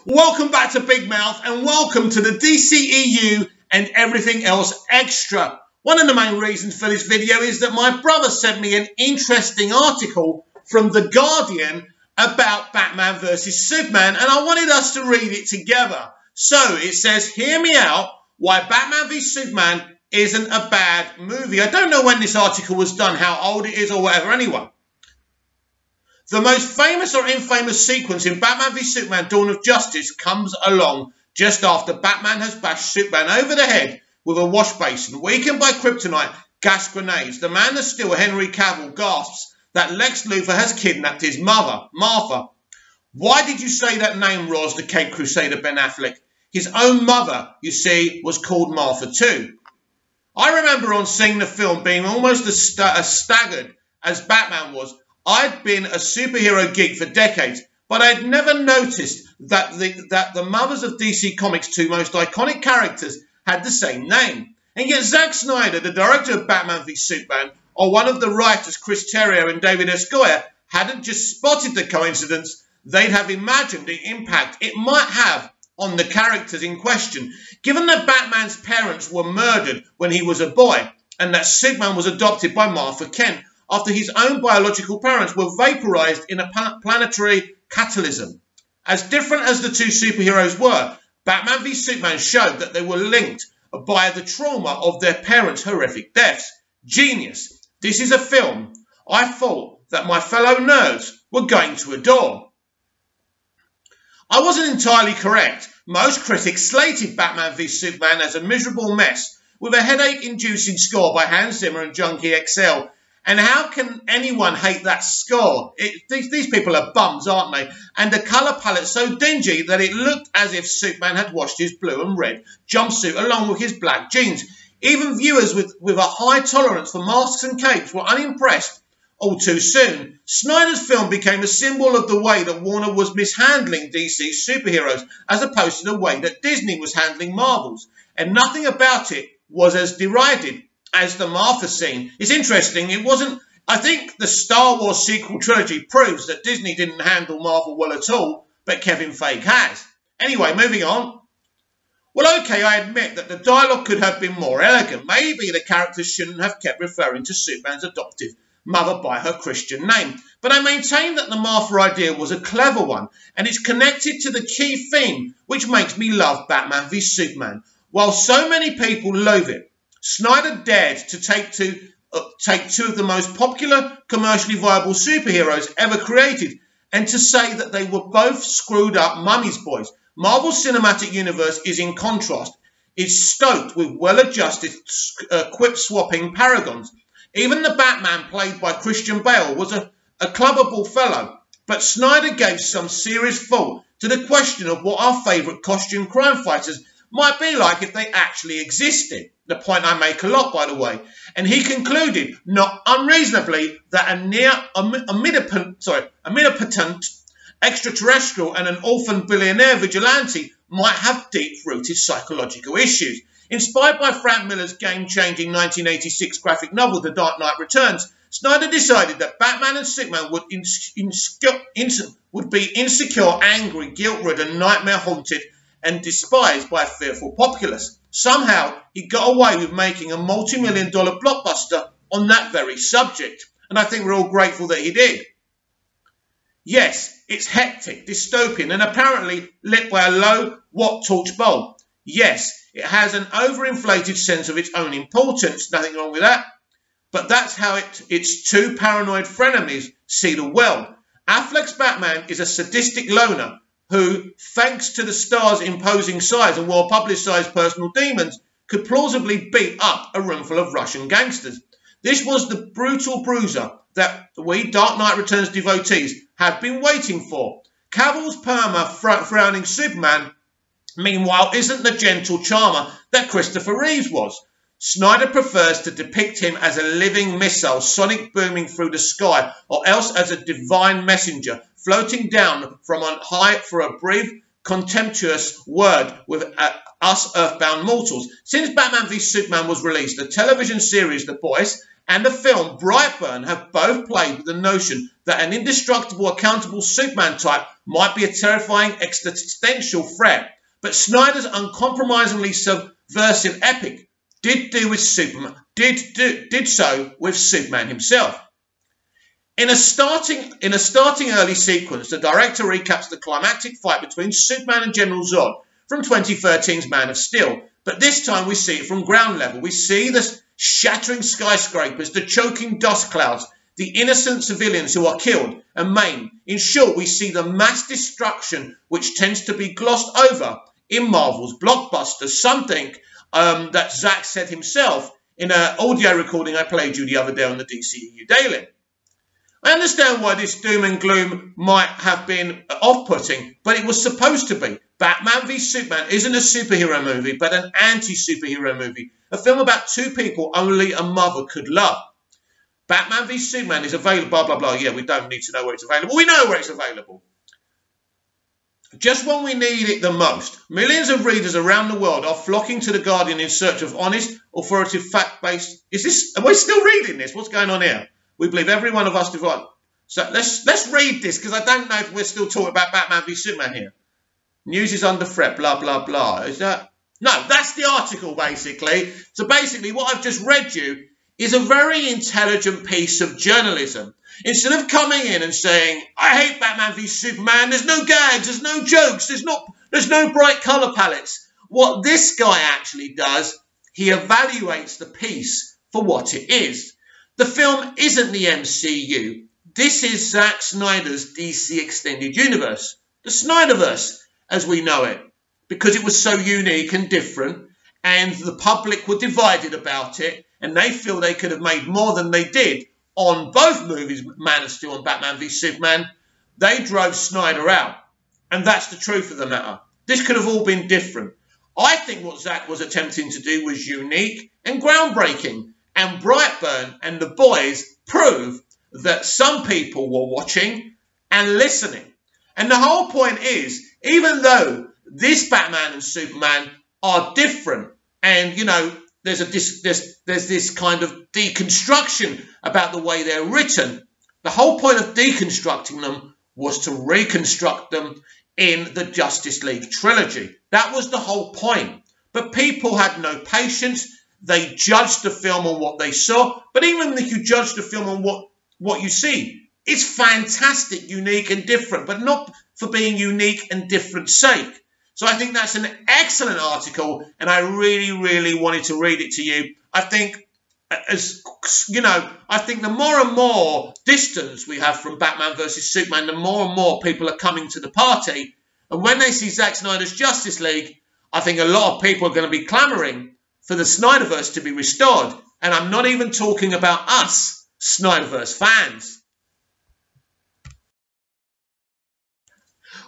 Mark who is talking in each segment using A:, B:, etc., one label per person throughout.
A: Welcome back to Big Mouth and welcome to the DCEU and everything else extra. One of the main reasons for this video is that my brother sent me an interesting article from The Guardian about Batman vs Superman, and I wanted us to read it together. So it says, hear me out, why Batman v Superman isn't a bad movie. I don't know when this article was done, how old it is or whatever. Anyway, the most famous or infamous sequence in Batman v Superman Dawn of Justice comes along just after Batman has bashed Superman over the head with a wash basin. Weakened by kryptonite gas grenades, the Man of Steel, Henry Cavill, gasps that Lex Luthor has kidnapped his mother, Martha. Why did you say that name, Roz, the Cape Crusader Ben Affleck? His own mother, you see, was called Martha too. I remember on seeing the film being almost as staggered as Batman was. I'd been a superhero geek for decades, but I'd never noticed that the mothers of DC Comics' two most iconic characters had the same name. And yet Zack Snyder, the director of Batman v Superman, or one of the writers, Chris Terrio and David S. Goyer, hadn't just spotted the coincidence, they'd have imagined the impact it might have on the characters in question. Given that Batman's parents were murdered when he was a boy, and that Superman was adopted by Martha Kent after his own biological parents were vaporized in a planetary catalysm. As different as the two superheroes were, Batman v Superman showed that they were linked by the trauma of their parents' horrific deaths. Genius. This is a film I thought that my fellow nerds were going to adore. I wasn't entirely correct. Most critics slated Batman v Superman as a miserable mess with a headache-inducing score by Hans Zimmer and Junkie XL. And how can anyone hate that score? These people are bums, aren't they? And the colour palette so dingy that it looked as if Superman had washed his blue and red jumpsuit along with his black jeans. Even viewers with a high tolerance for masks and capes were unimpressed all too soon. Snyder's film became a symbol of the way that Warner was mishandling DC's superheroes as opposed to the way that Disney was handling Marvel's. And nothing about it was as derided as the Martha scene. It's interesting, it wasn't, I think the Star Wars sequel trilogy proves that Disney didn't handle Marvel well at all, but Kevin Feige has. Anyway, moving on. Well, okay, I admit that the dialogue could have been more elegant. Maybe the characters shouldn't have kept referring to Superman's adoptive mother by her Christian name. But I maintain that the Martha idea was a clever one, and it's connected to the key theme, which makes me love Batman v Superman. While so many people loathe it, Snyder dared to take two of the most popular, commercially viable superheroes ever created and to say that they were both screwed up mummy's boys. Marvel's cinematic universe is in contrast. It's stoked with well-adjusted, quip-swapping paragons. Even the Batman played by Christian Bale was a clubbable fellow, but Snyder gave some serious thought to the question of what our favourite costume crime fighters might be like if they actually existed. The point I make a lot, by the way. And he concluded, not unreasonably, that a omnipotent extraterrestrial and an orphan billionaire vigilante might have deep-rooted psychological issues. Inspired by Frank Miller's game-changing 1986 graphic novel, The Dark Knight Returns, Snyder decided that Batman and Superman would be insecure, angry, guilt-ridden, nightmare-haunted, and despised by a fearful populace. Somehow, he got away with making a multi-million-dollar blockbuster on that very subject, and I think we're all grateful that he did. Yes, it's hectic, dystopian, and apparently lit by a low-watt torch bulb. Yes, it has an overinflated sense of its own importance, nothing wrong with that, but that's how its two paranoid frenemies see the world. Affleck's Batman is a sadistic loner who, thanks to the star's imposing size and well-publicised personal demons, could plausibly beat up a roomful of Russian gangsters. This was the brutal bruiser that we Dark Knight Returns devotees had been waiting for. Cavill's frowning Superman, meanwhile, isn't the gentle charmer that Christopher Reeves was. Snyder prefers to depict him as a living missile, sonic booming through the sky, or else as a divine messenger, floating down from on high for a brief contemptuous word with us earthbound mortals. Since Batman v Superman was released, the television series The Boys and the film Brightburn have both played with the notion that an indestructible, accountable Superman type might be a terrifying existential threat. But Snyder's uncompromisingly subversive epic did so with Superman himself. In a starting early sequence, the director recaps the climactic fight between Superman and General Zod from 2013's Man of Steel. But this time we see it from ground level. We see the shattering skyscrapers, the choking dust clouds, the innocent civilians who are killed and maimed. In short, we see the mass destruction which tends to be glossed over in Marvel's blockbusters, something that Zack said himself in an audio recording I played you the other day on the DCEU Daily. I understand why this doom and gloom might have been off-putting, but it was supposed to be. Batman v Superman isn't a superhero movie, but an anti-superhero movie. A film about two people only a mother could love. Batman v Superman is available, blah, blah, blah. Yeah, we don't need to know where it's available. We know where it's available. Just when we need it the most, millions of readers around the world are flocking to The Guardian in search of honest, authoritative, fact-based... Am I still reading this? What's going on here? We believe every one of us divide. So let's read this, because I don't know if we're still talking about Batman v Superman here. News is under threat, blah, blah, blah. Is that... No, that's the article, basically. So basically, what I've just read you is a very intelligent piece of journalism. Instead of coming in and saying, I hate Batman v Superman, there's no gags, there's no jokes, there's no bright colour palettes. What this guy actually does, he evaluates the piece for what it is. The film isn't the MCU. This is Zack Snyder's DC Extended Universe. The Snyderverse, as we know it. Because it was so unique and different, and the public were divided about it, and they feel they could have made more than they did on both movies, Man of Steel and Batman v Superman. They drove Snyder out. And that's the truth of the matter. This could have all been different. I think what Zack was attempting to do was unique and groundbreaking. And Brightburn and The Boys prove that some people were watching and listening. And the whole point is, even though this Batman and Superman are different, and, you know, there's this kind of deconstruction about the way they're written, the whole point of deconstructing them was to reconstruct them in the Justice League trilogy. That was the whole point. But people had no patience. They judged the film on what they saw. But even if you judge the film on what you see, it's fantastic, unique and different, but not for being unique and different sake. So I think that's an excellent article, and I really, really wanted to read it to you. I think, as you know, I think the more and more distance we have from Batman versus Superman, the more and more people are coming to the party. And when they see Zack Snyder's Justice League, I think a lot of people are going to be clamouring for the Snyderverse to be restored. And I'm not even talking about us, Snyderverse fans.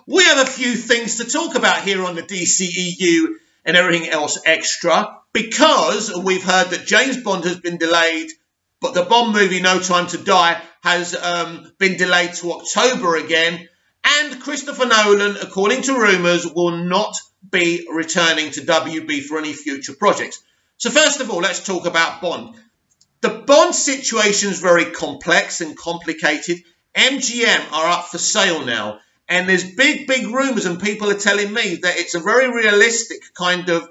A: We have a few things to talk about here on the DCEU and everything else extra, because we've heard that James Bond has been delayed, but the Bond movie No Time to Die has been delayed to October again, and Christopher Nolan, according to rumours, will not be returning to WB for any future projects. So first of all, let's talk about Bond. The Bond situation is very complex and complicated. MGM are up for sale now. And there's big, big rumours, and people are telling me that it's a very realistic kind of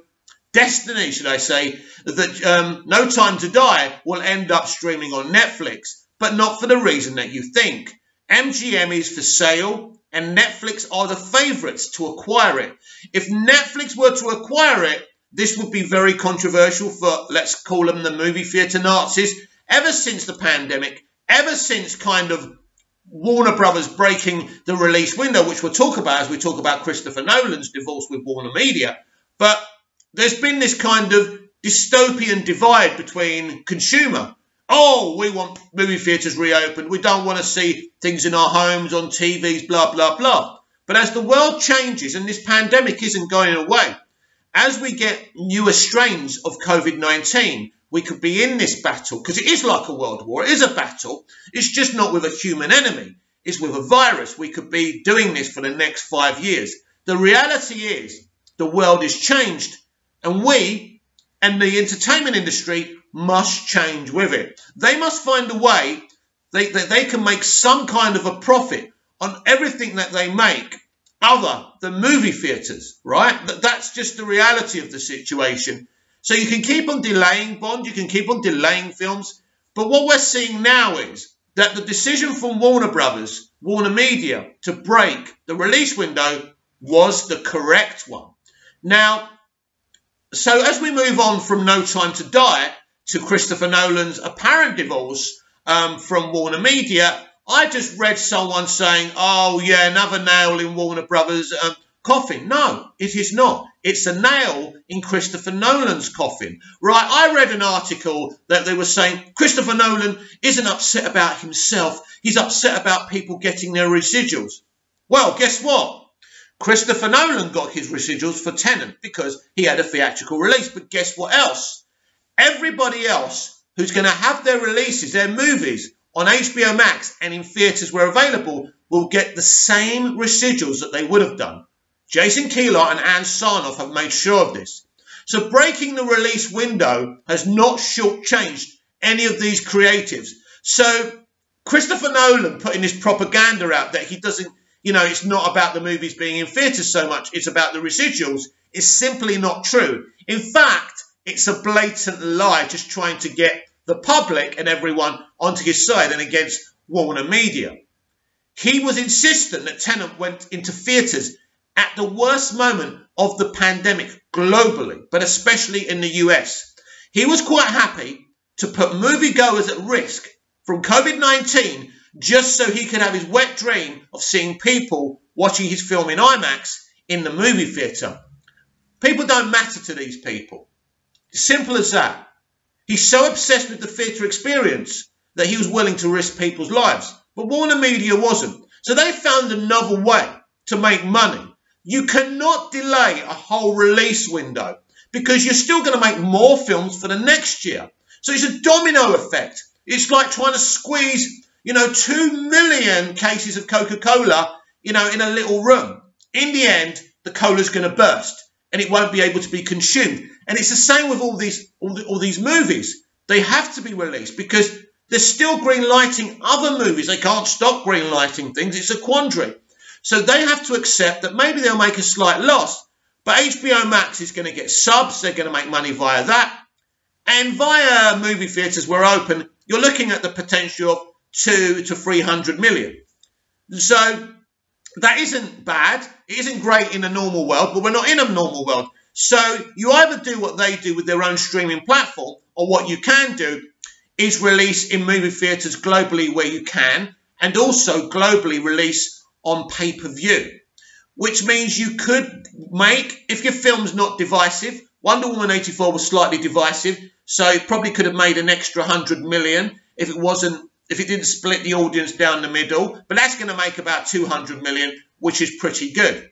A: destiny, should I say, that No Time to Die will end up streaming on Netflix, but not for the reason that you think. MGM is for sale, and Netflix are the favourites to acquire it. If Netflix were to acquire it, this would be very controversial for, let's call them the movie theatre Nazis. Ever since the pandemic, ever since kind of Warner Brothers breaking the release window, which we'll talk about as we talk about Christopher Nolan's divorce with Warner Media. But there's been this kind of dystopian divide between consumer. Oh, we want movie theatres reopened. We don't want to see things in our homes, on TVs, blah, blah, blah. But as the world changes, and this pandemic isn't going away, as we get newer strains of COVID-19, we could be in this battle, because it is like a world war. It is a battle. It's just not with a human enemy. It's with a virus. We could be doing this for the next 5 years. The reality is the world is changed, and we and the entertainment industry must change with it. They must find a way that they can make some kind of a profit on everything that they make other than movie theatres, right? That's just the reality of the situation. So you can keep on delaying Bond, you can keep on delaying films, but what we're seeing now is that the decision from Warner Brothers, Warner Media, to break the release window was the correct one. Now, so as we move on from No Time to Die to Christopher Nolan's apparent divorce from Warner Media, I just read someone saying, oh yeah, another nail in Warner Brothers' coffin. No, it is not. It's a nail in Christopher Nolan's coffin. Right, I read an article that they were saying Christopher Nolan isn't upset about himself. He's upset about people getting their residuals. Well, guess what? Christopher Nolan got his residuals for Tenet because he had a theatrical release. But guess what else? Everybody else who's going to have their releases, their movies, on HBO Max and in theatres where available will get the same residuals that they would have done. Jason Kilar and Ann Sarnoff have made sure of this. So breaking the release window has not shortchanged any of these creatives. So Christopher Nolan putting this propaganda out that he doesn't, you know, it's not about the movies being in theatres so much, it's about the residuals, is simply not true. In fact, it's a blatant lie, just trying to get the public and everyone onto his side and against Warner Media. He was insistent that Tenet went into theatres at the worst moment of the pandemic globally, but especially in the US. He was quite happy to put moviegoers at risk from COVID-19 just so he could have his wet dream of seeing people watching his film in IMAX in the movie theatre. People don't matter to these people. Simple as that. He's so obsessed with the theatre experience that he was willing to risk people's lives. But Warner Media wasn't. So they found another way to make money. You cannot delay a whole release window because you're still going to make more films for the next year. So it's a domino effect. It's like trying to squeeze, 2 million cases of Coca-Cola, in a little room. In the end, the cola's going to burst and it won't be able to be consumed. And it's the same with all these movies. They have to be released because they're still green-lighting other movies. They can't stop green-lighting things. It's a quandary. So they have to accept that maybe they'll make a slight loss. But HBO Max is going to get subs. They're going to make money via that. And via movie theatres where open, you're looking at the potential of 200 to 300 million. So that isn't bad. It isn't great in a normal world, but we're not in a normal world. So you either do what they do with their own streaming platform, or what you can do is release in movie theatres globally where you can, and also globally release on pay-per-view, which means you could make, if your film's not divisive, Wonder Woman 84 was slightly divisive, so it probably could have made an extra 100 million if it didn't split the audience down the middle, but that's going to make about 200 million, which is pretty good.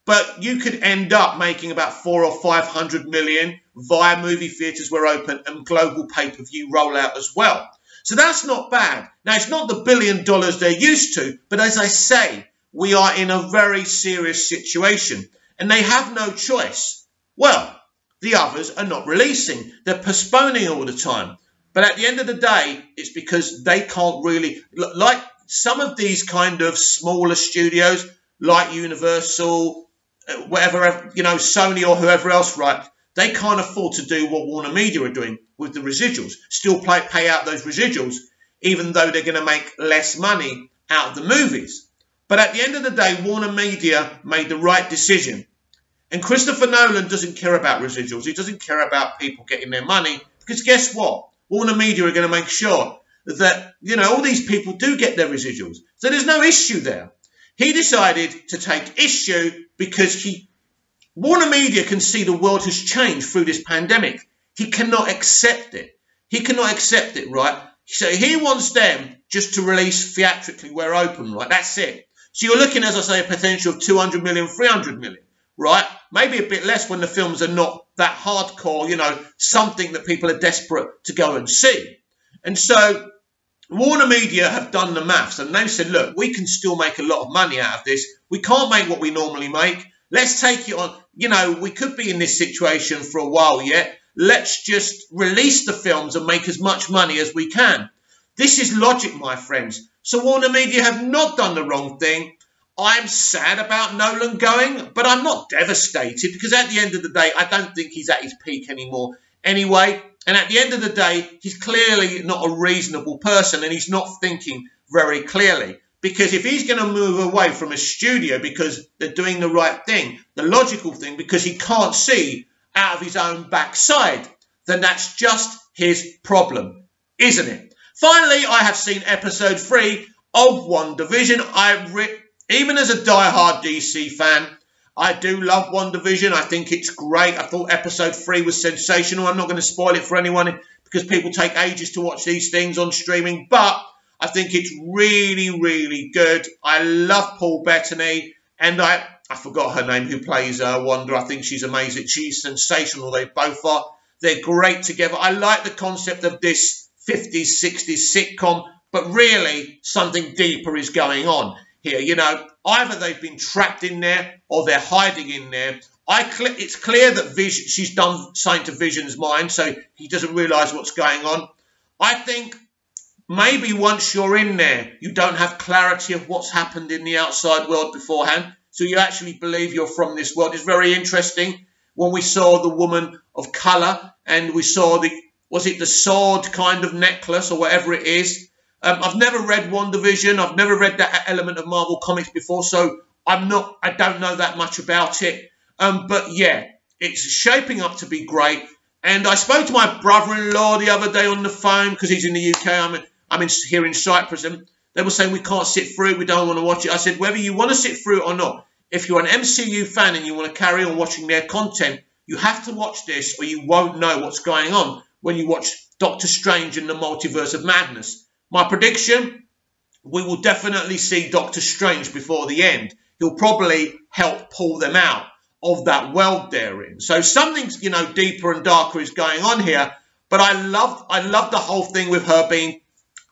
A: But you could end up making about 400 or 500 million via movie theatres where open and global pay-per-view rollout as well. So that's not bad. Now, it's not the $1 billion they're used to, but as I say, we are in a very serious situation and they have no choice. Well, the others are not releasing. They're postponing all the time. But at the end of the day, it's because they can't really, like some of these kind of smaller studios, like Universal, whatever, Sony or whoever else, right? They can't afford to do what Warner Media are doing with the residuals. Still pay out those residuals, even though they're going to make less money out of the movies. But at the end of the day, Warner Media made the right decision. And Christopher Nolan doesn't care about residuals. He doesn't care about people getting their money. Because guess what? Warner Media are going to make sure that, all these people do get their residuals. So there's no issue there. He decided to take issue because Warner Media can see the world has changed through this pandemic. He cannot accept it. He cannot accept it, right? So he wants them just to release theatrically where open, right? That's it. So you're looking, as I say, a potential of 200 million, 300 million, right? Maybe a bit less when the films are not that hardcore, something that people are desperate to go and see. And so Warner Media have done the maths and they've said, look, we can still make a lot of money out of this. We can't make what we normally make. Let's take it on. You know, we could be in this situation for a while yet. Let's just release the films and make as much money as we can. This is logic, my friends. So Warner Media have not done the wrong thing. I'm sad about Nolan going, but I'm not devastated because at the end of the day, I don't think he's at his peak anymore anyway. And at the end of the day, he's clearly not a reasonable person and he's not thinking very clearly. Because if he's going to move away from a studio because they're doing the right thing, the logical thing, because he can't see out of his own backside, then that's just his problem, isn't it? Finally, I have seen episode 3 of WandaVision. Even as a die-hard DC fan, I do love WandaVision. I think it's great. I thought episode 3 was sensational. I'm not going to spoil it for anyone because people take ages to watch these things on streaming, but I think it's really, really good. I love Paul Bettany, and I forgot her name, who plays Wanda. I think she's amazing. She's sensational. They both are. They're great together. I like the concept of this 50s, 60s sitcom, but really something deeper is going on here. You know, either they've been trapped in there or they're hiding in there. It's clear that she's done something to Vision's mind, so he doesn't realise what's going on. I think maybe once you're in there, you don't have clarity of what's happened in the outside world beforehand, so you actually believe you're from this world. It's very interesting when we saw the woman of colour and we saw was it the sword kind of necklace or whatever it is. I've never read WandaVision. I've never read that element of Marvel Comics before, so I don't know that much about it. But yeah, it's shaping up to be great. And I spoke to my brother-in-law the other day on the phone because he's in the UK. I'm here in Cyprus, and they were saying we can't sit through it. We don't want to watch it. I said, whether you want to sit through it or not, if you're an MCU fan and you want to carry on watching their content, you have to watch this or you won't know what's going on when you watch Doctor Strange and the Multiverse of Madness. My prediction, we will definitely see Doctor Strange before the end. He'll probably help pull them out of that world they're in. So something's, you know, deeper and darker is going on here. But I love the whole thing with her being,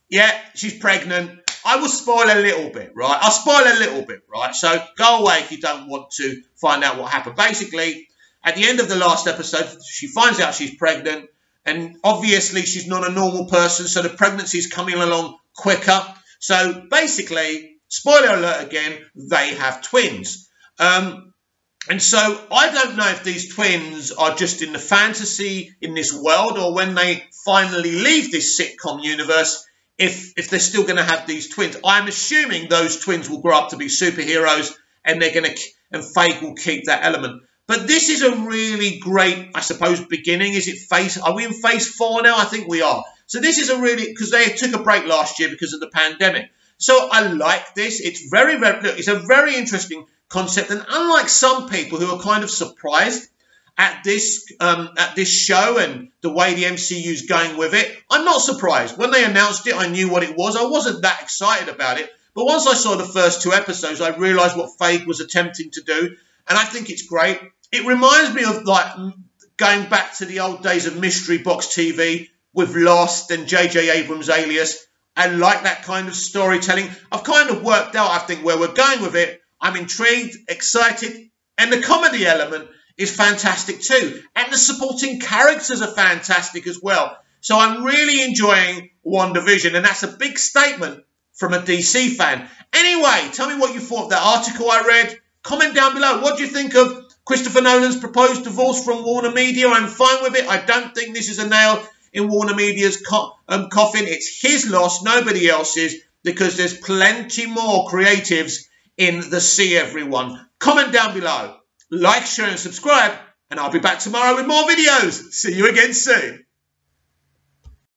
A: yeah, she's pregnant. I will spoil a little bit, right? I'll spoil a little bit, right? So go away if you don't want to find out what happened. Basically, at the end of the last episode, she finds out she's pregnant. And obviously, she's not a normal person, so the pregnancy is coming along quicker. So basically, spoiler alert again, they have twins. And so I don't know if these twins are just in the fantasy in this world or when they finally leave this sitcom universe, if they're still going to have these twins. I'm assuming those twins will grow up to be superheroes and they're going to, and Feige will keep that element. But this is a really great, I suppose, beginning. Are we in phase 4 now? I think we are. So this is a really, because they took a break last year because of the pandemic. So I like this. It's very, look, it's a very interesting concept. And unlike some people who are kind of surprised at this show and the way the MCU is going with it, I'm not surprised. When they announced it, I knew what it was. I wasn't that excited about it. But once I saw the first 2 episodes, I realised what Feige was attempting to do. And I think it's great. It reminds me of like going back to the old days of mystery box TV with Lost and J.J. Abrams' Alias. I like that kind of storytelling. I've kind of worked out, I think, where we're going with it. I'm intrigued, excited, and the comedy element is fantastic too. And the supporting characters are fantastic as well. So I'm really enjoying WandaVision, and that's a big statement from a DC fan. Anyway, tell me what you thought of that article I read. Comment down below. What do you think of Christopher Nolan's proposed divorce from Warner Media? I'm fine with it. I don't think this is a nail in Warner Media's coffin. It's his loss, nobody else's, because there's plenty more creatives in the sea, everyone. Comment down below. Like, share and subscribe, and I'll be back tomorrow with more videos. See you again soon.